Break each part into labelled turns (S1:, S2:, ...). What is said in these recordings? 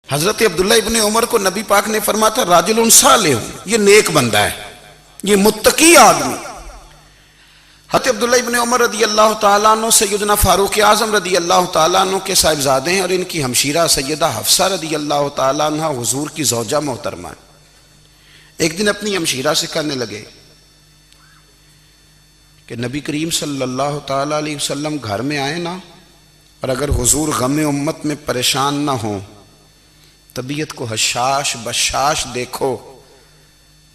S1: حضرت عبداللہ ابن عمر کو نبی پاک نے فرمایا تھا راجل صالح، یہ نیک بندہ ہے، یہ متقی آدمی۔ حضرت عبداللہ ابن عمر رضی اللہ تعالیٰ عنہ سیدنا فاروق اعظم رضی اللہ تعالیٰ عنہ کے صاحبزادے ہیں، اور ان کی ہمشیرہ سیدہ حفصہ رضی اللہ تعالیٰ عنہ حضور کی زوجہ محترمہ ہے۔ ایک دن اپنی ہمشیرہ سے کہنے لگے کہ نبی کریم صلی اللہ تعالیٰ علیہ وسلم گھر میں آئے نا، اور اگر حضور غم امت میں پریشان نہ ہوں، طبیعت کو حشاش بشاش دیکھو،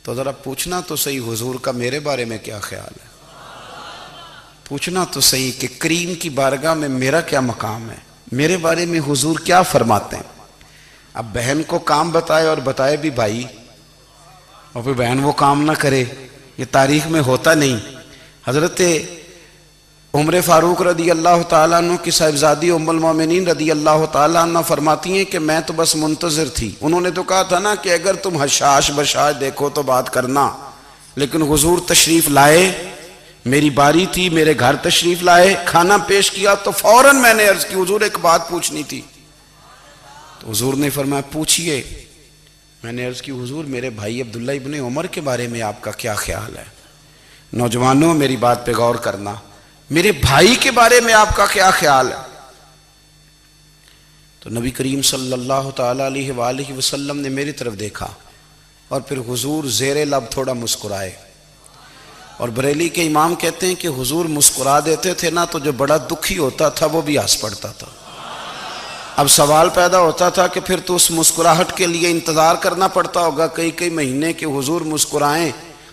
S1: تو ذرا پوچھنا تو صحیح حضور کا میرے بارے میں کیا خیال ہے، پوچھنا تو صحیح کہ کریم کی بارگاہ میں میرا کیا مقام ہے، میرے بارے میں حضور کیا فرماتے ہیں۔ اب بہن کو کام بتائے، اور بتائے بھی بھائی، اور پھر بہن وہ کام نہ کرے، یہ تاریخ میں ہوتا نہیں۔ حضرت عمر فاروق رضی اللہ تعالیٰ عنہ کی صاحبزادی ام المومنین رضی اللہ تعالیٰ عنہ فرماتی ہیں کہ میں تو بس منتظر تھی، انہوں نے تو کہا تھا نا کہ اگر تم حشاش بشاش دیکھو تو بات کرنا، لیکن حضور تشریف لائے، میری باری تھی، میرے گھر تشریف لائے، کھانا پیش کیا تو فوراً میں نے عرض کی حضور ایک بات پوچھنی تھی، تو حضور نے فرمایا پوچھئے۔ میں نے عرض کی حضور میرے بھائی عبداللہ ابن عمر کے بارے میں آپ کا کیا خیال ہے؟ نوجوانوں میری بات پہ غور کرنا، میرے بھائی کے بارے میں آپ کا کیا خیال ہے؟ تو نبی کریم صلی اللہ تعالیٰ علیہ وآلہ وسلم نے میری طرف دیکھا، اور پھر حضور زیر لب تھوڑا مسکرائے، اور بریلی کے امام کہتے ہیں کہ حضور مسکرا دیتے تھے نا تو جو بڑا دکھی ہوتا تھا وہ بھی ہنس پڑتا تھا۔ اب سوال پیدا ہوتا تھا کہ پھر تو اس مسکراہٹ کے لیے انتظار کرنا پڑتا ہوگا کئی مہینے کہ حضور مسکرائیں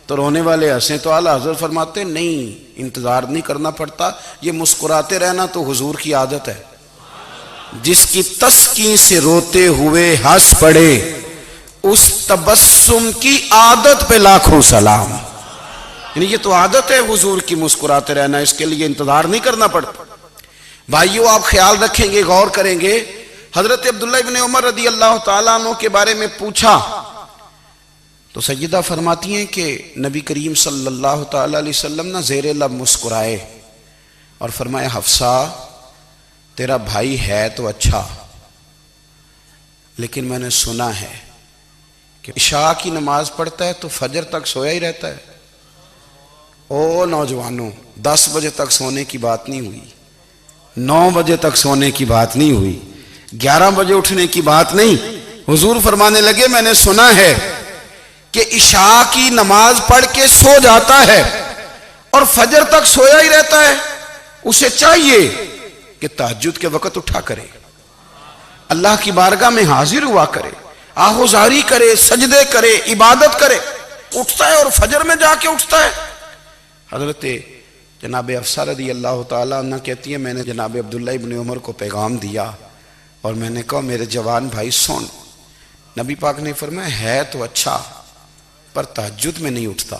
S1: تو رونے والے ہنسیں، تو اعلیٰ حضرت فرماتے نہیں، انتظار نہیں کرنا پڑتا، یہ مسکراتے رہنا تو حضور کی عادت ہے۔ جس کی تسکین سے روتے ہوئے ہنس پڑے، اس تبسم کی عادت پہ لاکھوں سلام۔ یعنی یہ تو عادت ہے حضور کی مسکراتے رہنا، اس کے لیے انتظار نہیں کرنا پڑتا۔ بھائیو آپ خیال رکھیں گے، غور کریں گے، حضرت عبداللہ ابن عمر رضی اللہ تعالیٰ عنہ کے بارے میں پوچھا تو سیدہ فرماتی ہیں کہ نبی کریم صلی اللہ تعالیٰ علیہ وسلم نہ زیر لب مسکرائے اور فرمایا حفصہ تیرا بھائی ہے تو اچھا، لیکن میں نے سنا ہے کہ عشاء کی نماز پڑھتا ہے تو فجر تک سویا ہی رہتا ہے۔ او نوجوانوں، 10 بجے تک سونے کی بات نہیں ہوئی، 9 بجے تک سونے کی بات نہیں ہوئی، 11 بجے اٹھنے کی بات نہیں۔ حضور فرمانے لگے میں نے سنا ہے کہ عشاء کی نماز پڑھ کے سو جاتا ہے اور فجر تک سویا ہی رہتا ہے، اسے چاہیے کہ تہجد کے وقت اٹھا کرے، اللہ کی بارگاہ میں حاضر ہوا کرے، آہوزاری کرے، سجدے کرے، عبادت کرے، اٹھتا ہے اور فجر میں جا کے اٹھتا ہے۔ حضرت جناب حفصہ رضی اللہ تعالیٰ عنہ کہتی ہے میں نے جناب عبداللہ ابن عمر کو پیغام دیا اور میں نے کہا میرے جوان بھائی سن، نبی پاک نے فرمایا ہے تو اچھا پر تہجد میں نہیں اٹھتا،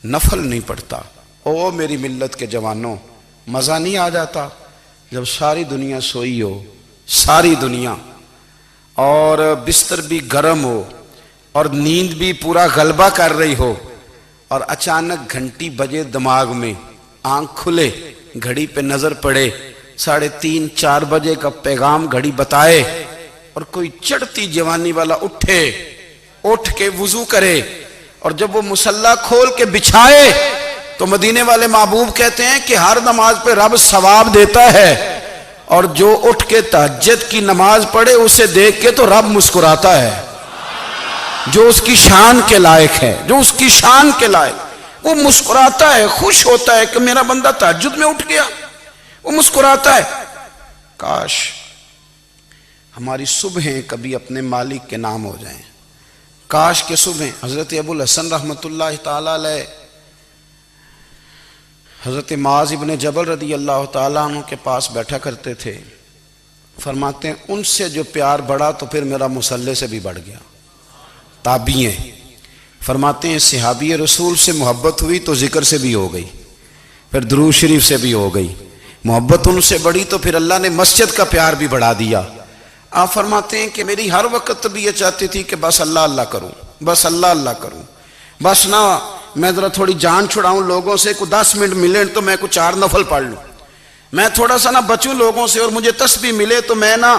S1: نفل نہیں پڑھتا۔ او میری ملت کے جوانوں، مزہ نہیں آ جاتا جب ساری دنیا سوئی ہو، ساری دنیا، اور بستر بھی گرم ہو اور نیند بھی پورا غلبہ کر رہی ہو، اور اچانک گھنٹی بجے دماغ میں، آنکھ کھلے، گھڑی پہ نظر پڑے، 3:30 4 بجے کا پیغام گھڑی بتائے، اور کوئی چڑھتی جوانی والا اٹھ کے وضو کرے، اور جب وہ مصلی کھول کے بچھائے تو مدینے والے محبوب کہتے ہیں کہ ہر نماز پہ رب ثواب دیتا ہے، اور جو اٹھ کے تہجد کی نماز پڑھے اسے دیکھ کے تو رب مسکراتا ہے، جو اس کی شان کے لائق ہے، جو اس کی شان کے لائق، وہ مسکراتا ہے، خوش ہوتا ہے کہ میرا بندہ تہجد میں اٹھ گیا، وہ مسکراتا ہے۔ کاش ہماری صبحیں کبھی اپنے مالک کے نام ہو جائیں، کاش کے صبح۔ حضرت ابو الحسن رحمۃ اللہ تعالیٰ علیہ حضرت معاذ ابن جبل رضی اللہ تعالیٰ عنہ کے پاس بیٹھا کرتے تھے، فرماتے ہیں ان سے جو پیار بڑھا تو پھر میرا مصلی سے بھی بڑھ گیا۔ تابعی ہیں، فرماتے ہیں صحابی رسول سے محبت ہوئی تو ذکر سے بھی ہو گئی، پھر درود شریف سے بھی ہو گئی، محبت ان سے بڑھی تو پھر اللہ نے مسجد کا پیار بھی بڑھا دیا۔ آپ فرماتے ہیں کہ میری ہر وقت طبیعت چاہتی تھی کہ بس اللہ اللہ کروں، بس اللہ اللہ کروں، بس نہ میں ذرا تھوڑی جان چھڑاؤں لوگوں سے، کوئی 10 منٹ ملے تو میں کوئی 4 نفل پڑھ لوں، میں تھوڑا سا نہ بچوں لوگوں سے، اور مجھے تسبیح ملے تو میں نہ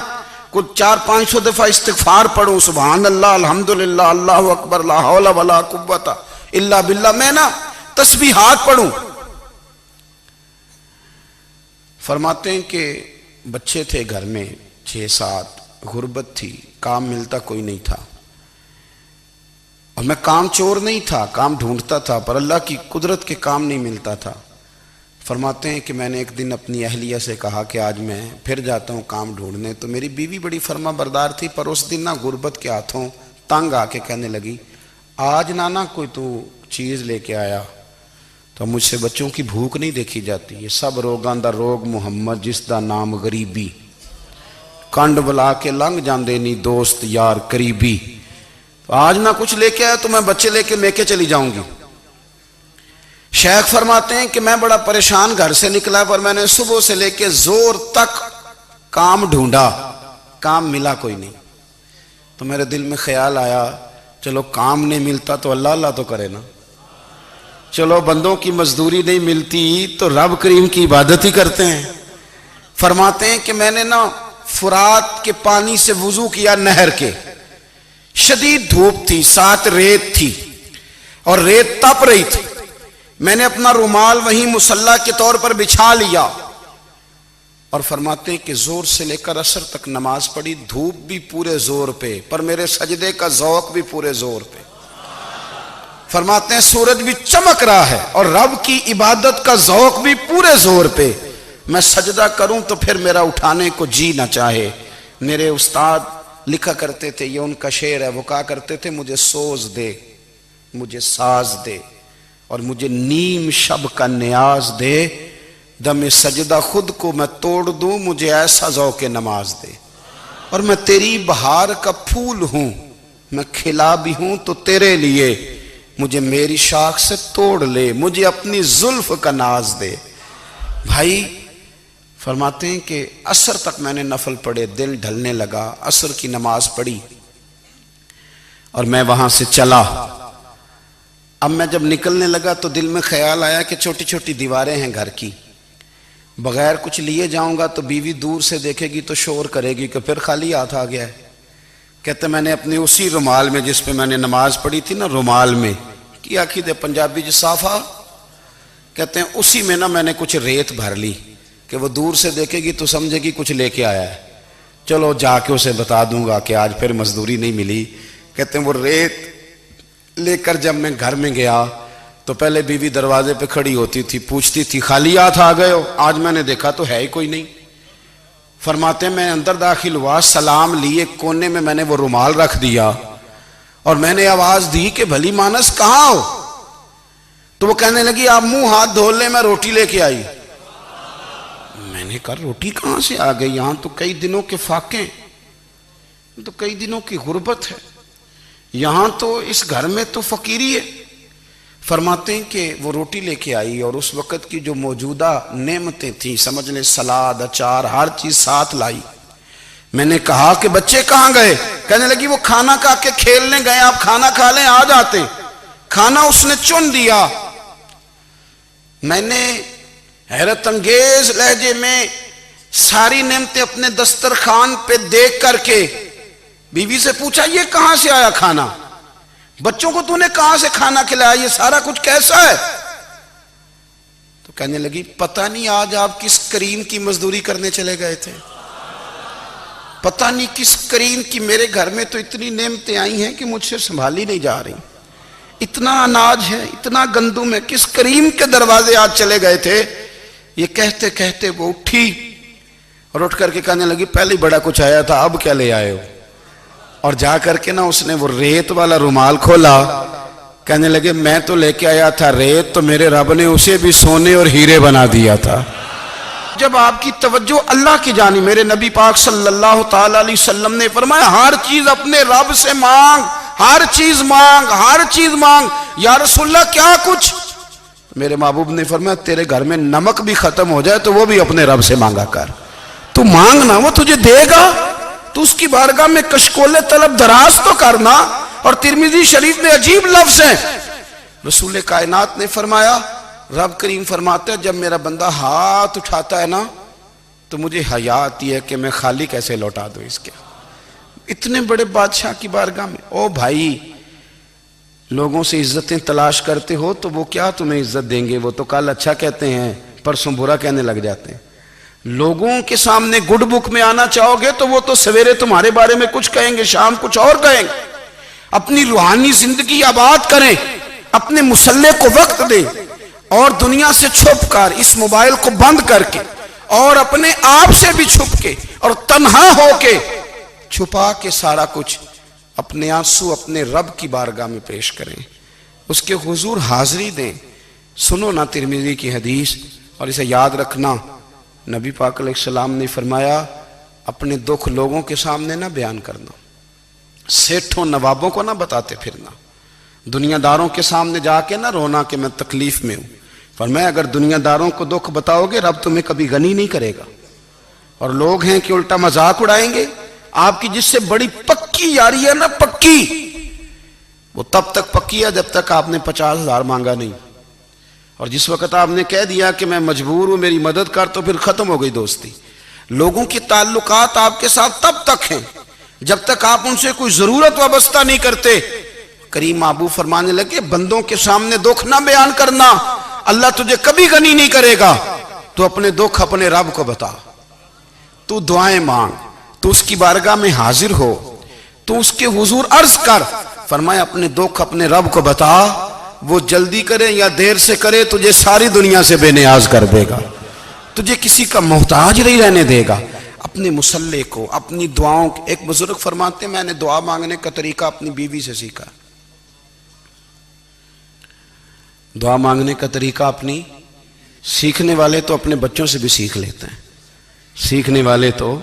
S1: کچھ 400-500 دفعہ استغفار پڑھوں، سبحان اللہ، الحمدللہ، اللہ اکبر، لا حول ولا قوت الا باللہ، میں نا تسبیحات پڑھوں۔ فرماتے ہیں کہ بچے تھے گھر میں 6-7، غربت تھی، کام ملتا کوئی نہیں تھا، اور میں کام چور نہیں تھا، کام ڈھونڈتا تھا، پر اللہ کی قدرت کے کام نہیں ملتا تھا۔ فرماتے ہیں کہ میں نے ایک دن اپنی اہلیہ سے کہا کہ آج میں پھر جاتا ہوں کام ڈھونڈنے، تو میری بیوی بڑی فرما بردار تھی، پر اس دن نا غربت کے ہاتھوں تنگ آ کے کہنے لگی، آج نانا کوئی تو چیز لے کے آیا، تو مجھ سے بچوں کی بھوک نہیں دیکھی جاتی، یہ سب روگاں دا روگ محمد جس دا نام غریبی، کنڈ بلا کے لنگ جاندے نہیں دوست یار قریبی، تو آج نہ کچھ لے کے آیا تو میں بچے لے کے میکے چلی جاؤں گی۔ شیخ فرماتے ہیں کہ میں بڑا پریشان گھر سے نکلا، پر میں نے صبح سے لے کے زور تک کام ڈھونڈا، کام ملا کوئی نہیں، تو میرے دل میں خیال آیا چلو کام نہیں ملتا تو اللہ اللہ تو کرے نا، چلو بندوں کی مزدوری نہیں ملتی تو رب کریم کی عبادت ہی کرتے ہیں۔ فرماتے ہیں کہ میں نے نا فرات کے پانی سے وضو کیا، نہر کے، شدید دھوپ تھی، ساتھ ریت تھی اور ریت تپ رہی تھی، میں نے اپنا رومال وہیں مصلی کے طور پر بچھا لیا، اور فرماتے ہیں کہ زور سے لے کر عصر تک نماز پڑھی، دھوپ بھی پورے زور پہ، پر میرے سجدے کا ذوق بھی پورے زور پہ۔ فرماتے ہیں سورج بھی چمک رہا ہے اور رب کی عبادت کا ذوق بھی پورے زور پہ، میں سجدہ کروں تو پھر میرا اٹھانے کو جی نہ چاہے۔ میرے استاد لکھا کرتے تھے، یہ ان کا شعر ہے، وہ کہا کرتے تھے مجھے سوز دے، مجھے ساز دے، اور مجھے نیم شب کا نیاز دے، دم سجدہ خود کو میں توڑ دوں، مجھے ایسا ذوق نماز دے، اور میں تیری بہار کا پھول ہوں، میں کھلا بھی ہوں تو تیرے لیے، مجھے میری شاخ سے توڑ لے، مجھے اپنی زلف کا ناز دے۔ بھائی فرماتے ہیں کہ عصر تک میں نے نفل پڑھے، دل ڈھلنے لگا، عصر کی نماز پڑھی اور میں وہاں سے چلا۔ اب میں جب نکلنے لگا تو دل میں خیال آیا کہ چھوٹی چھوٹی دیواریں ہیں گھر کی، بغیر کچھ لیے جاؤں گا تو بیوی دور سے دیکھے گی تو شور کرے گی کہ پھر خالی ہاتھ آ گیا ہے۔ کہتے میں نے اپنی اسی رومال میں جس پہ میں نے نماز پڑھی تھی نا، رومال میں کی آخی دے پنجابی جو صافہ کہتے ہیں، اسی میں نا میں نے کچھ ریت بھر لی کہ وہ دور سے دیکھے گی تو سمجھے گی کچھ لے کے آیا ہے، چلو جا کے اسے بتا دوں گا کہ آج پھر مزدوری نہیں ملی۔ کہتے ہیں وہ ریت لے کر جب میں گھر میں گیا تو پہلے بیوی دروازے پہ کھڑی ہوتی تھی، پوچھتی تھی خالی ہاتھ آ گئے ہو؟ آج میں نے دیکھا تو ہے ہی کوئی نہیں۔ فرماتے ہیں میں اندر داخل ہوا، سلام لیے، کونے میں میں نے وہ رومال رکھ دیا اور میں نے آواز دی کہ بھلی مانس کہاں ہو؟ تو وہ کہنے لگی آپ منہ ہاتھ دھو لیں، میں روٹی لے کے آئی۔ میں نے کہا روٹی کہاں سے آ گئی؟ یہاں تو کئی دنوں کے فاقے، تو کئی دنوں کی غربت ہے، یہاں تو اس گھر میں تو فقیری ہے۔ فرماتے ہیں کہ وہ روٹی لے کے آئی اور اس وقت کی جو موجودہ نعمتیں تھیں، سمجھ لیں سلاد، اچار، ہر چیز ساتھ لائی۔ میں نے کہا کہ بچے کہاں گئے؟ کہنے لگی وہ کھانا کھا کے کھیلنے گئے، آپ کھانا کھا لیں آ جاتے۔ کھانا اس نے چن دیا۔ میں نے حیرت انگیز لہجے میں ساری نعمتیں اپنے دسترخوان پہ دیکھ کر کے بیوی سے پوچھا یہ کہاں سے آیا کھانا؟ بچوں کو تو نے کہاں سے کھانا کھلایا؟ یہ سارا کچھ کیسا ہے؟ تو کہنے لگی پتہ نہیں آج آپ کس کریم کی مزدوری کرنے چلے گئے تھے، پتہ نہیں کس کریم کی، میرے گھر میں تو اتنی نعمتیں آئی ہیں کہ مجھ سے سنبھالی نہیں جا رہی، اتنا اناج ہے، اتنا گندم ہے، کس کریم کے دروازے آج چلے گئے تھے؟ یہ کہتے کہتے وہ اٹھی اور اٹھ کر کے کہنے لگی پہلے بڑا کچھ آیا تھا، اب کیا لے آئے ہو؟ اور جا کر کے نا اس نے وہ ریت والا رومال کھولا، کہنے لگے میں تو لے کے آیا تھا ریت، تو میرے رب نے اسے بھی سونے اور ہیرے بنا دیا تھا۔ جب آپ کی توجہ اللہ کی جانب، میرے نبی پاک صلی اللہ تعالی علیہ وسلم نے فرمایا ہر چیز اپنے رب سے مانگ، ہر چیز مانگ، ہر چیز مانگ۔ یا رسول اللہ کیا کچھ؟ میرے محبوب نے فرمایا تیرے گھر میں نمک بھی ختم ہو جائے تو وہ بھی اپنے رب سے مانگا کر، تو مانگنا وہ تجھے دے گا، تو اس کی بارگاہ میں کشکول طلب دراز تو کرنا۔ اور ترمذی شریف میں عجیب لفظ ہیں، رسول کائنات نے فرمایا، رب کریم فرماتا ہے جب میرا بندہ ہاتھ اٹھاتا ہے نا تو مجھے حیا آتی ہے کہ میں خالی کیسے لوٹا دوں اس کے۔ اتنے بڑے بادشاہ کی بارگاہ میں، او بھائی لوگوں سے عزتیں تلاش کرتے ہو تو وہ کیا تمہیں عزت دیں گے؟ وہ تو کل اچھا کہتے ہیں پرسوں برا کہنے لگ جاتے ہیں۔ لوگوں کے سامنے گڈ بک میں آنا چاہو گے تو وہ تو سویرے تمہارے بارے میں کچھ کہیں گے، شام کچھ اور کہیں گے۔ اپنی روحانی زندگی آباد کریں، اپنے مسلح کو وقت دیں، اور دنیا سے چھپ کر اس موبائل کو بند کر کے اور اپنے آپ سے بھی چھپ کے اور تنہا ہو کے چھپا کے سارا کچھ اپنے آنسو اپنے رب کی بارگاہ میں پیش کریں، اس کے حضور حاضری دیں۔ سنو نا ترمذی کی حدیث، اور اسے یاد رکھنا، نبی پاک علیہ السلام نے فرمایا اپنے دکھ لوگوں کے سامنے نہ بیان کرنا، سیٹھوں نوابوں کو نہ بتاتے پھرنا، دنیا داروں کے سامنے جا کے نہ رونا کہ میں تکلیف میں ہوں۔ فرمایا اگر دنیا داروں کو دکھ بتاؤ گے رب تمہیں کبھی غنی نہیں کرے گا، اور لوگ ہیں کہ الٹا مذاق اڑائیں گے۔ آپ کی جس سے بڑی پکی یاری ہے نا، پکی، وہ تب تک پکی ہے جب تک آپ نے 50,000 مانگا نہیں، اور جس وقت آپ نے کہہ دیا کہ میں مجبور ہوں میری مدد کر تو پھر ختم ہو گئی دوستی۔ لوگوں کے تعلقات آپ کے ساتھ تب تک ہیں جب تک آپ ان سے کوئی ضرورت وابستہ نہیں کرتے۔ کریم محبوب فرمانے لگے بندوں کے سامنے دکھ نہ بیان کرنا، اللہ تجھے کبھی غنی نہیں کرے گا۔ تو اپنے دکھ اپنے رب کو بتا، تو دعائیں مانگ، تو اس کی بارگاہ میں حاضر ہو، تو اس کے حضور عرض کر۔ فرمایا اپنے دکھ اپنے رب کو بتا، وہ جلدی کرے یا دیر سے کرے تجھے ساری دنیا سے بے نیاز کر دے گا، تجھے کسی کا محتاج نہیں رہنے دے گا۔ اپنے مسلح کو، اپنی دعاؤں، ایک بزرگ فرماتے ہیں میں نے دعا مانگنے کا طریقہ اپنی بیوی سے سیکھا، دعا مانگنے کا طریقہ اپنی، سیکھنے والے تو اپنے بچوں سے بھی سیکھ لیتے ہیں، سیکھنے والے تو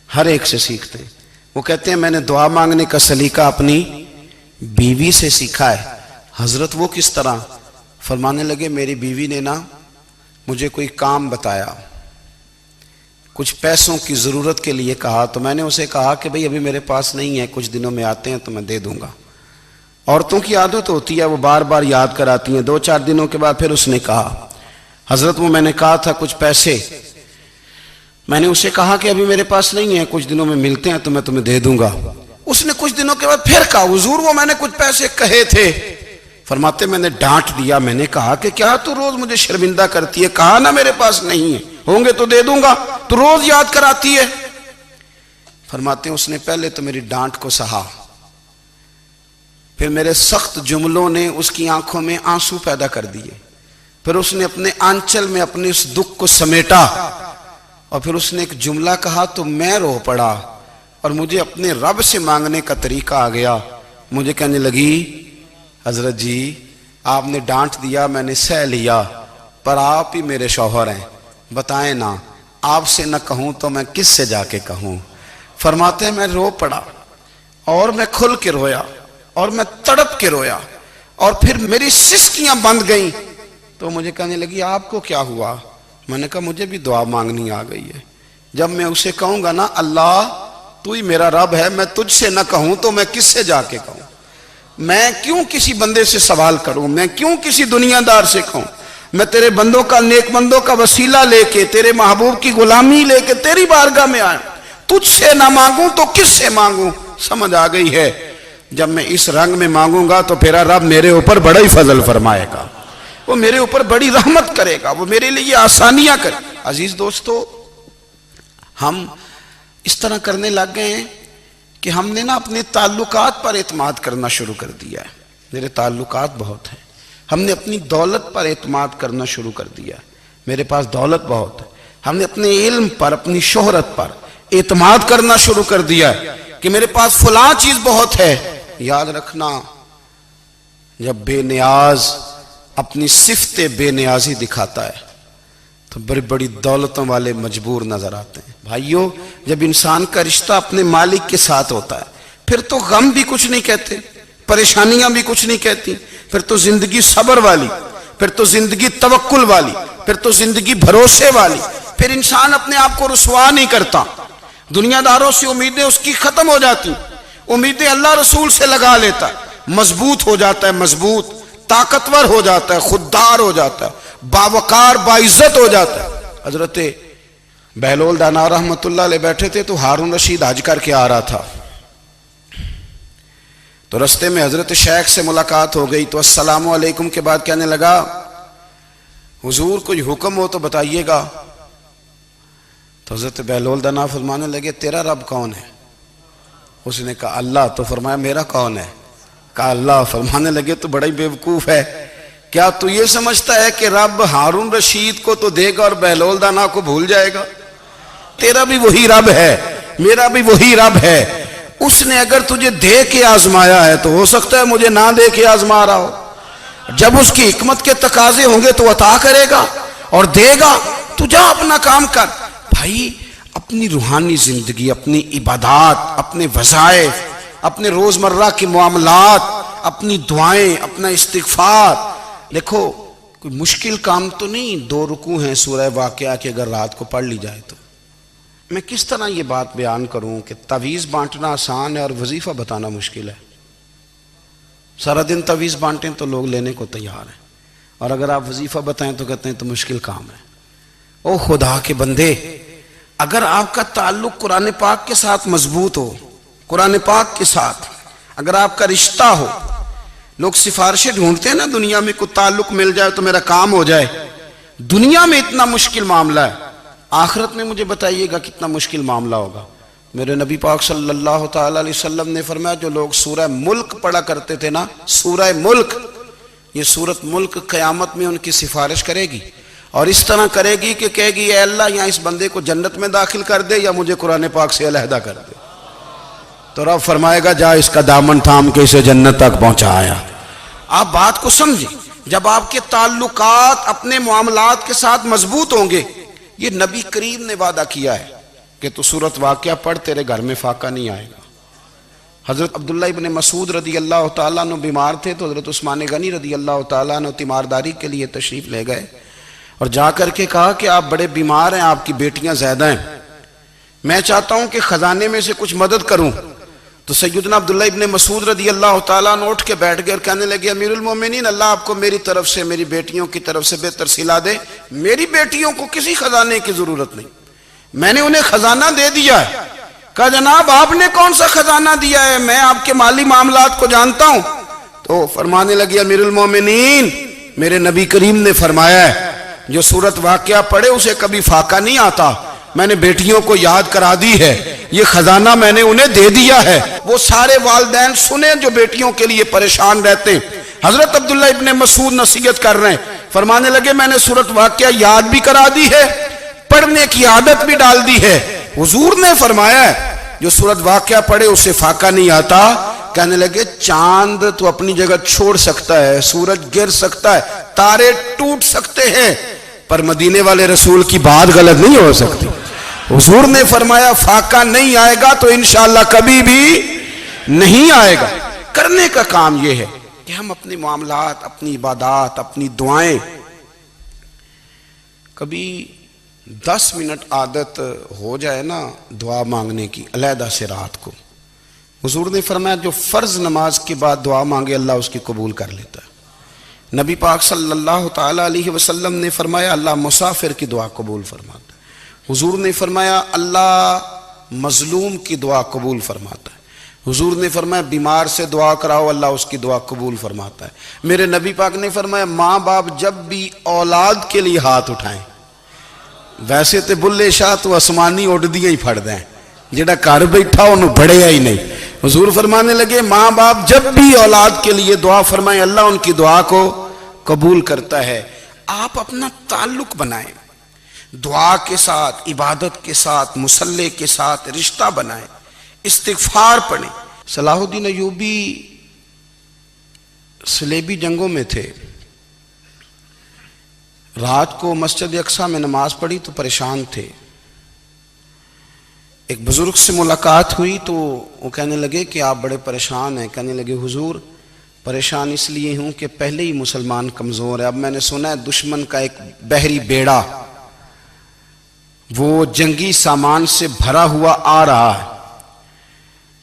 S1: ہر ایک سے سیکھتے ہیں۔ وہ کہتے ہیں میں نے دعا مانگنے کا سلیقہ اپنی بیوی سے سیکھا ہے۔ حضرت وہ کس طرح؟ فرمانے لگے میری بیوی نے نا مجھے کوئی کام بتایا، کچھ پیسوں کی ضرورت کے لیے کہا، تو میں نے اسے کہا کہ بھئی ابھی میرے پاس نہیں ہے، کچھ دنوں میں آتے ہیں تو میں دے دوں گا۔ عورتوں کی عادت ہوتی ہے وہ بار بار یاد کراتی ہیں، 2-4 دنوں کے بعد پھر اس نے کہا حضرت وہ میں نے کہا تھا کچھ پیسے، میں نے اسے کہا کہ ابھی میرے پاس نہیں ہے، کچھ دنوں میں ملتے ہیں تو میں تمہیں دے دوں گا۔ اس نے کچھ دنوں کے بعد پھر کہا حضور وہ میں نے کچھ پیسے کہے تھے۔ فرماتے میں نے ڈانٹ دیا، میں نے کہا کہ کیا تو روز مجھے شرمندہ کرتی ہے، کہا نا میرے پاس نہیں ہے، ہوں گے تو دے دوں گا، تو روز یاد کراتی ہے۔ فرماتے ہیں اس نے پہلے تو میری ڈانٹ کو سہا، پھر میرے سخت جملوں نے اس کی آنکھوں میں آنسو پیدا کر دیے، پھر اس نے اپنے آنچل میں اپنے اس دکھ کو سمیٹا، اور پھر اس نے ایک جملہ کہا تو میں رو پڑا، اور مجھے اپنے رب سے مانگنے کا طریقہ آ گیا۔ مجھے کہنے لگی حضرت جی آپ نے ڈانٹ دیا میں نے سہ لیا، پر آپ ہی میرے شوہر ہیں، بتائیں نا آپ سے نہ کہوں تو میں کس سے جا کے کہوں۔ فرماتے ہیں میں رو پڑا، اور میں کھل کے رویا، اور میں تڑپ کے رویا، اور پھر میری سسکیاں بند گئیں۔ تو مجھے کہنے لگی آپ کو کیا ہوا؟ میں نے کہا مجھے بھی دعا مانگنی آ گئی ہے، جب میں اسے کہوں گا نا اللہ تو ہی میرا رب ہے، میں تجھ سے نہ کہوں تو میں کس سے جا کے کہوں؟ میں کیوں کسی بندے سے سوال کروں؟ میں کیوں کسی دنیا دار سے کہوں؟ میں تیرے بندوں کا، نیک بندوں کا وسیلہ لے کے، تیرے محبوب کی غلامی لے کے تیری بارگاہ میں آیا، تجھ سے نہ مانگوں تو کس سے مانگوں؟ سمجھ آ گئی ہے جب میں اس رنگ میں مانگوں گا تو پھر رب میرے اوپر بڑا ہی فضل فرمائے گا، وہ میرے اوپر بڑی رحمت کرے گا، وہ میرے لیے آسانیاں کرے۔ عزیز دوستو ہم اس طرح کرنے لگ گئے ہیں کہ ہم نے نا اپنے تعلقات پر اعتماد کرنا شروع کر دیا ہے۔ میرے تعلقات بہت ہیں، ہم نے اپنی دولت پر اعتماد کرنا شروع کر دیا ہے، میرے پاس دولت بہت ہے۔ ہم نے اپنے علم پر، اپنی شہرت پر اعتماد کرنا شروع کر دیا ہے کہ میرے پاس فلاں چیز بہت ہے۔ یاد رکھنا جب بے نیاز اپنی صفت بے نیازی دکھاتا ہے تو بڑی بڑی دولتوں والے مجبور نظر آتے ہیں۔ بھائیو جب انسان کا رشتہ اپنے مالک کے ساتھ ہوتا ہے پھر تو غم بھی کچھ نہیں کہتے، پریشانیاں بھی کچھ نہیں کہتی، پھر تو زندگی صبر والی، پھر تو زندگی توکل والی، پھر تو زندگی بھروسے والی، پھر انسان اپنے آپ کو رسوا نہیں کرتا، دنیا داروں سے امیدیں اس کی ختم ہو جاتی، امیدیں اللہ رسول سے لگا لیتا ہے، مضبوط ہو جاتا ہے، مضبوط، طاقتور ہو جاتا ہے، خوددار ہو جاتا ہے، باوقار باعزت ہو جاتا ہے۔ حضرت بہلول دانا رحمت اللہ علیہ بیٹھے تھے تو ہارون رشید حج کر کے آ رہا تھا، تو رستے میں حضرت شیخ سے ملاقات ہو گئی تو السلام علیکم کے بعد کہنے لگا حضور کوئی حکم ہو تو بتائیے گا. تو حضرت بہلول دنا فرمانے لگے تیرا رب کون ہے؟ اس نے کہا اللہ. تو فرمایا میرا کون ہے؟ کہا اللہ. فرمانے لگے تو بڑا ہی بیوقوف ہے، کیا تو یہ سمجھتا ہے کہ رب ہارون رشید کو تو دے گا اور بہلول دانا کو بھول جائے گا؟ تیرا بھی وہی رب ہے، میرا بھی وہی رب ہے. اس نے اگر تجھے دے کے آزمایا ہے تو ہو سکتا ہے مجھے نہ دے کے آزما رہا ہو. جب اس کی حکمت کے تقاضے ہوں گے تو عطا کرے گا اور دے گا. تو جا اپنا کام کر. بھائی اپنی روحانی زندگی، اپنی عبادات، اپنے وظائف، اپنے روزمرہ کے معاملات، اپنی دعائیں، اپنا استغفار. دیکھو کوئی مشکل کام تو نہیں، 2 رکوع ہیں سورہ واقعہ کے اگر رات کو پڑھ لی جائے تو. میں کس طرح یہ بات بیان کروں کہ تعویذ بانٹنا آسان ہے اور وظیفہ بتانا مشکل ہے. سارا دن تعویذ بانٹیں تو لوگ لینے کو تیار ہیں، اور اگر آپ وظیفہ بتائیں تو کہتے ہیں تو مشکل کام ہے. او خدا کے بندے، اگر آپ کا تعلق قرآن پاک کے ساتھ مضبوط ہو، قرآن پاک کے ساتھ اگر آپ کا رشتہ ہو، لوگ سفارشیں ڈھونڈتے ہیں نا دنیا میں، کوئی تعلق مل جائے تو میرا کام ہو جائے. دنیا میں اتنا مشکل معاملہ ہے، آخرت میں مجھے بتائیے گا کتنا مشکل معاملہ ہوگا. میرے نبی پاک صلی اللہ تعالی علیہ وسلم نے فرمایا جو لوگ سورہ ملک پڑھا کرتے تھے نا، سورہ ملک، یہ سورت ملک قیامت میں ان کی سفارش کرے گی، اور اس طرح کرے گی کہ کہے گی اے اللہ یہاں اس بندے کو جنت میں داخل کر دے یا مجھے قرآن پاک سے علیحدہ کر دے. تو رب فرمائے گا جا اس کا دامن تھام کے اسے جنت تک پہنچایا. آپ بات کو سمجھیں، جب آپ کے تعلقات اپنے معاملات کے ساتھ مضبوط ہوں گے، یہ نبی کریم نے وعدہ کیا ہے کہ تو سورت واقعہ پڑھ تیرے گھر میں فاقہ نہیں آئے گا. حضرت عبداللہ ابن مسعود رضی اللہ تعالیٰ عنہ بیمار تھے تو حضرت عثمان غنی رضی اللہ تعالیٰ عنہ تیمارداری کے لیے تشریف لے گئے اور جا کر کے کہا کہ آپ بڑے بیمار ہیں، آپ کی بیٹیاں زیادہ ہیں، میں چاہتا ہوں کہ خزانے میں سے کچھ مدد کروں. تو سیدنا عبداللہ ابن مسعود رضی اللہ تعالیٰ عنہ اٹھ کے بیٹھ گئے اور کہنے لگے امیر المومنین، اللہ آپ کو میری طرف سے، میری بیٹیوں کی طرف سے بہتر صلہ دے. میری بیٹیوں کو کسی خزانے کی ضرورت نہیں، میں نے انہیں خزانہ دے دیا ہے. کہا جناب آپ نے کون سا خزانہ دیا ہے، میں آپ کے مالی معاملات کو جانتا ہوں. تو فرمانے لگے امیر المومنین، میرے نبی کریم نے فرمایا ہے جو سورت واقعہ پڑھے اسے کبھی فاقہ نہیں آتا. میں نے بیٹیوں کو یاد کرا دی ہے، یہ خزانہ میں نے انہیں دے دیا ہے. وہ سارے والدین سنیں جو بیٹیوں کے لیے پریشان رہتے ہیں. حضرت عبداللہ ابن مسعود نصیحت کر رہے ہیں، فرمانے لگے میں نے سورت واقعہ یاد بھی کرا دی ہے، پڑھنے کی عادت بھی ڈال دی ہے. حضور نے فرمایا ہے جو سورت واقعہ پڑھے اسے فاقہ نہیں آتا. کہنے لگے چاند تو اپنی جگہ چھوڑ سکتا ہے، سورج گر سکتا ہے، تارے ٹوٹ سکتے ہیں، پر مدینے والے رسول کی بات غلط نہیں ہو سکتی. حضور نے فرمایا فاقہ نہیں آئے گا تو انشاءاللہ کبھی بھی نہیں آئے گا. کرنے کا کام یہ ہے کہ ہم اپنے معاملات، اپنی عبادات، اپنی دعائیں، کبھی 10 منٹ عادت ہو جائے نا دعا مانگنے کی علیحدہ سے رات کو. حضور نے فرمایا جو فرض نماز کے بعد دعا مانگے اللہ اس کی قبول کر لیتا ہے. نبی پاک صلی اللہ تعالی علیہ وسلم نے فرمایا اللہ مسافر کی دعا قبول فرماتا ہے. حضور نے فرمایا اللہ مظلوم کی دعا قبول فرماتا ہے. حضور نے فرمایا بیمار سے دعا کراؤ اللہ اس کی دعا قبول فرماتا ہے. میرے نبی پاک نے فرمایا ماں باپ جب بھی اولاد کے لیے ہاتھ اٹھائیں، ویسے تے بلے شاہ تو آسمانی اڑ دیا ہی پھڑ دیں، جڑا گھر بیٹھا انہوں بڑھیا ہی نہیں. حضور فرمانے لگے ماں باپ جب بھی اولاد کے لیے دعا فرمائیں اللہ ان کی دعا کو قبول کرتا ہے. آپ اپنا تعلق بنائیں دعا کے ساتھ، عبادت کے ساتھ، مصلی کے ساتھ رشتہ بنائیں، استغفار پڑھیں. صلاح الدین ایوبی صلیبی جنگوں میں تھے، رات کو مسجد اقصی میں نماز پڑھی تو پریشان تھے. ایک بزرگ سے ملاقات ہوئی تو وہ کہنے لگے کہ آپ بڑے پریشان ہیں. کہنے لگے حضور پریشان اس لیے ہوں کہ پہلے ہی مسلمان کمزور ہے، اب میں نے سنا ہے دشمن کا ایک بحری بیڑا وہ جنگی سامان سے بھرا ہوا آ رہا ہے،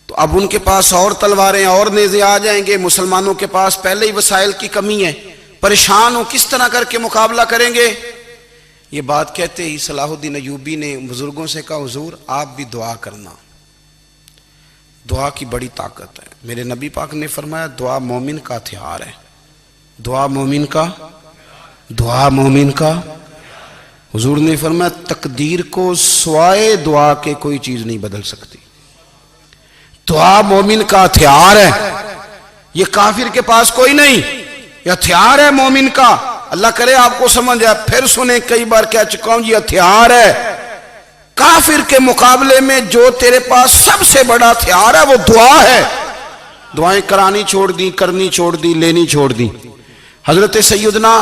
S1: تو اب ان کے پاس اور تلواریں اور نیزے آ جائیں گے، مسلمانوں کے پاس پہلے ہی وسائل کی کمی ہے، پریشان ہو کس طرح کر کے مقابلہ کریں گے. یہ بات کہتے ہی صلاح الدین ایوبی نے بزرگوں سے کہا حضور آپ بھی دعا کرنا. دعا کی بڑی طاقت ہے. میرے نبی پاک نے فرمایا دعا مومن کا ہتھیار ہے. دعا مومن کا. حضور نے فرمایا تقدیر کو سوائے دعا کے کوئی چیز نہیں بدل سکتی. دعا مومن کا ہتھیار ہے. یہ کافر کے پاس کوئی نہیں، یہ ہتھیار ہے مومن کا. اللہ کرے آپ کو سمجھ آئے. پھر سنیں، کئی بار کہہ چکا ہوں یہ ہتھیار ہے. کافر کے مقابلے میں جو تیرے پاس سب سے بڑا ہتھیار ہے وہ دعا ہے. دعائیں کرانی چھوڑ دی، کرنی چھوڑ دی، لینی چھوڑ دی. حضرت سیدنا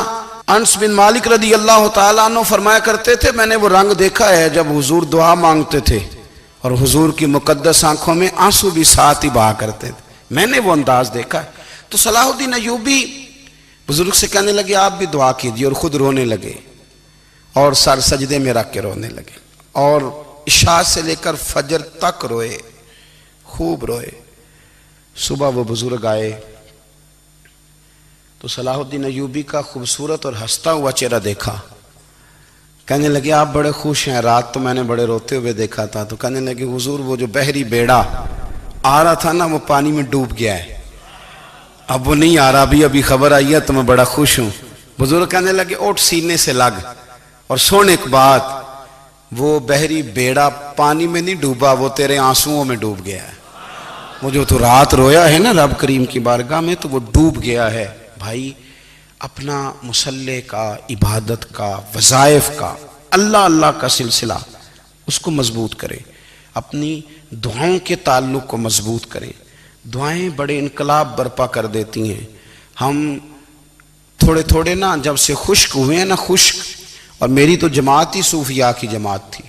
S1: انس بن مالک رضی اللہ تعالیٰ عنہ فرمایا کرتے تھے میں نے وہ رنگ دیکھا ہے جب حضور دعا مانگتے تھے اور حضور کی مقدس آنکھوں میں آنسو بھی ساتھ ہی بہا کرتے تھے. میں نے وہ انداز دیکھا ہے. تو صلاح الدین ایوبی بزرگ سے کہنے لگے آپ بھی دعا کیجیے، اور خود رونے لگے اور سر سجدے میں رکھ کے رونے لگے اور عشاء سے لے کر فجر تک روئے، خوب روئے. صبح وہ بزرگ آئے تو صلاح الدین ایوبی کا خوبصورت اور ہنستا ہوا چہرہ دیکھا. کہنے لگے آپ بڑے خوش ہیں، رات تو میں نے بڑے روتے ہوئے دیکھا تھا. تو کہنے لگے حضور وہ جو بحری بیڑا آ رہا تھا نا وہ پانی میں ڈوب گیا ہے، اب وہ نہیں آ رہا. ابھی خبر آئی ہے تو میں بڑا خوش ہوں. بزرگ کہنے لگے اٹھ سینے سے لگ اور سن ایک بات، وہ بحری بیڑا پانی میں نہیں ڈوبا، وہ تیرے آنسوؤں میں ڈوب گیا ہے. وہ جو تو رات رویا ہے نا رب کریم کی بارگاہ میں تو وہ ڈوب گیا ہے. بھائی اپنا مصلے کا، عبادت کا، وظائف کا، اللہ اللہ کا سلسلہ اس کو مضبوط کرے. اپنی دعاؤں کے تعلق کو مضبوط کرے. دعائیں بڑے انقلاب برپا کر دیتی ہیں. ہم تھوڑے تھوڑے نا جب سے خشک ہوئے ہیں نا، خشک، اور میری تو جماعت ہی صوفیاء کی جماعت تھی.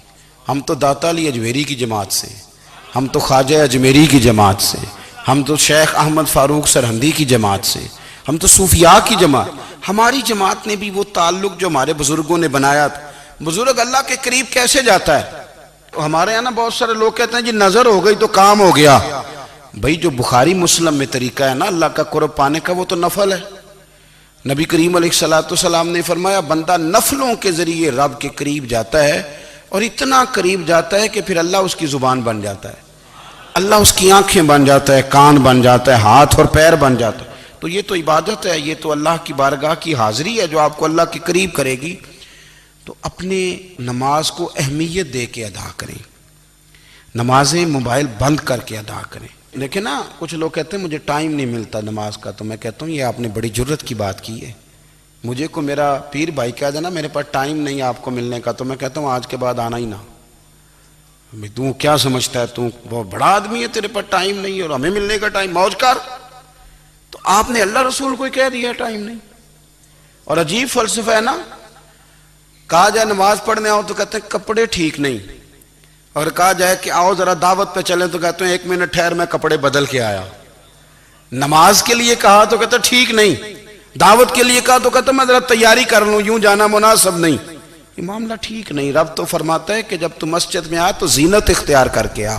S1: ہم تو داتا علی اجمیری کی جماعت سے، ہم تو خواجہ اجمیری کی جماعت سے، ہم تو شیخ احمد فاروق سرہندی کی جماعت سے، ہم تو صوفیاء کی جماعت. ہماری جماعت نے بھی وہ تعلق جو ہمارے بزرگوں نے بنایا تھا. بزرگ اللہ کے قریب کیسے جاتا ہے؟ ہمارے یہاں نا بہت سارے لوگ کہتے ہیں جی نظر ہو گئی تو کام ہو گیا. بھائی جو بخاری مسلم میں طریقہ ہے نا اللہ کا قرب پانے کا وہ تو نفل ہے. نبی کریم علیہ السلام نے فرمایا بندہ نفلوں کے ذریعے رب کے قریب جاتا ہے اور اتنا قریب جاتا ہے کہ پھر اللہ اس کی زبان بن جاتا ہے، اللہ اس کی آنکھیں بن جاتا ہے، کان بن جاتا ہے، ہاتھ اور پیر بن جاتا ہے. تو یہ تو عبادت ہے، یہ تو اللہ کی بارگاہ کی حاضری ہے جو آپ کو اللہ کے قریب کرے گی. تو اپنے نماز کو اہمیت دے کے ادا کریں. نمازیں موبائل بند کر کے ادا کریں. لیکن نا کچھ لوگ کہتے ہیں مجھے ٹائم نہیں ملتا نماز کا. تو میں کہتا ہوں یہ آپ نے بڑی جرت کی بات کی ہے. مجھے کو میرا پیر بھائی کہہ دینا میرے پاس ٹائم نہیں آپ کو ملنے کا، تو میں کہتا ہوں آج کے بعد آنا ہی نہ. تو کیا سمجھتا ہے تو بہت بڑا آدمی ہے، تیرے پاس ٹائم نہیں ہے اور ہمیں ملنے کا ٹائم، موج کر. تو آپ نے اللہ رسول کو کہہ دیا ٹائم نہیں. اور عجیب فلسفہ ہے نا، کہا جائے نماز پڑھنے آؤ تو کہتے ہیں کپڑے ٹھیک نہیں، اور کہا جائے کہ آؤ ذرا دعوت پہ چلیں تو کہتے ہیں ایک منٹ ٹھہر میں کپڑے بدل کے آیا. نماز کے لیے کہا تو کہتے ہیں ٹھیک نہیں، دعوت کے لیے کہا تو کہتے ہیں میں ذرا تیاری کر لوں، یوں جانا مناسب نہیں. یہ معاملہ ٹھیک نہیں. رب تو فرماتا ہے کہ جب تو مسجد میں آ تو زینت اختیار کر کے آ،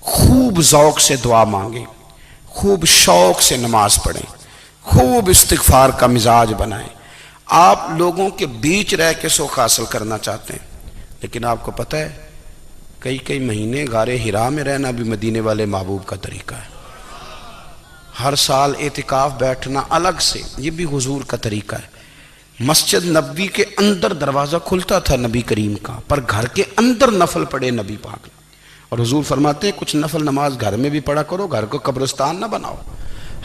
S1: خوب ذوق سے دعا مانگے، خوب شوق سے نماز پڑھیں، خوب استغفار کا مزاج بنائیں. آپ لوگوں کے بیچ رہ کے سوکھ حاصل کرنا چاہتے ہیں، لیکن آپ کو پتہ ہے کئی مہینے غار حرا میں رہنا بھی مدینے والے محبوب کا طریقہ ہے. ہر سال اعتکاف بیٹھنا الگ سے، یہ بھی حضور کا طریقہ ہے. مسجد نبوی کے اندر دروازہ کھلتا تھا نبی کریم کا، پر گھر کے اندر نفل پڑھے نبی پاک نے. اور حضور فرماتے ہیں کچھ نفل نماز گھر میں بھی پڑھا کرو، گھر کو قبرستان نہ بناؤ.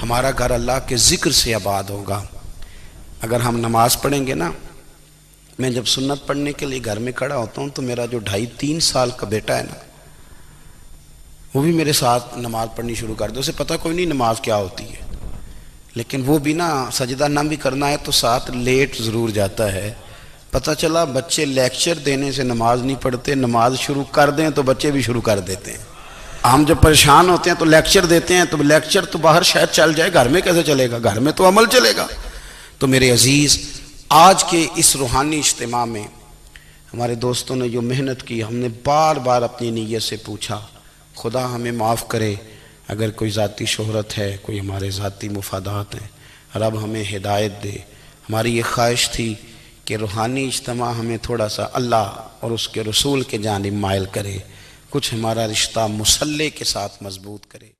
S1: ہمارا گھر اللہ کے ذکر سے آباد ہوگا. اگر ہم نماز پڑھیں گے نا، میں جب سنت پڑھنے کے لیے گھر میں کھڑا ہوتا ہوں تو میرا جو 2.5-3 سال کا بیٹا ہے نا، وہ بھی میرے ساتھ نماز پڑھنی شروع کر دے. اسے پتہ کوئی نہیں نماز کیا ہوتی ہے، لیکن وہ بھی نا سجدہ نہ بھی کرنا ہے تو ساتھ لیٹ ضرور جاتا ہے. پتہ چلا بچے لیکچر دینے سے نماز نہیں پڑھتے، نماز شروع کر دیں تو بچے بھی شروع کر دیتے ہیں. ہم جب پریشان ہوتے ہیں تو لیکچر دیتے ہیں، تو لیکچر تو باہر شاید چل جائے، گھر میں کیسے چلے گا؟ گھر میں تو عمل چلے گا. تو میرے عزیز، آج کے اس روحانی اجتماع میں ہمارے دوستوں نے جو محنت کی، ہم نے بار بار اپنی نیت سے پوچھا خدا ہمیں معاف کرے اگر کوئی ذاتی شہرت ہے، کوئی ہمارے ذاتی مفادات ہیں، رب ہمیں ہدایت دے. ہماری یہ خواہش تھی کہ روحانی اجتماع ہمیں تھوڑا سا اللہ اور اس کے رسول کے جانب مائل کرے. کچھ ہمارا رشتہ مسلح کے ساتھ مضبوط کرے۔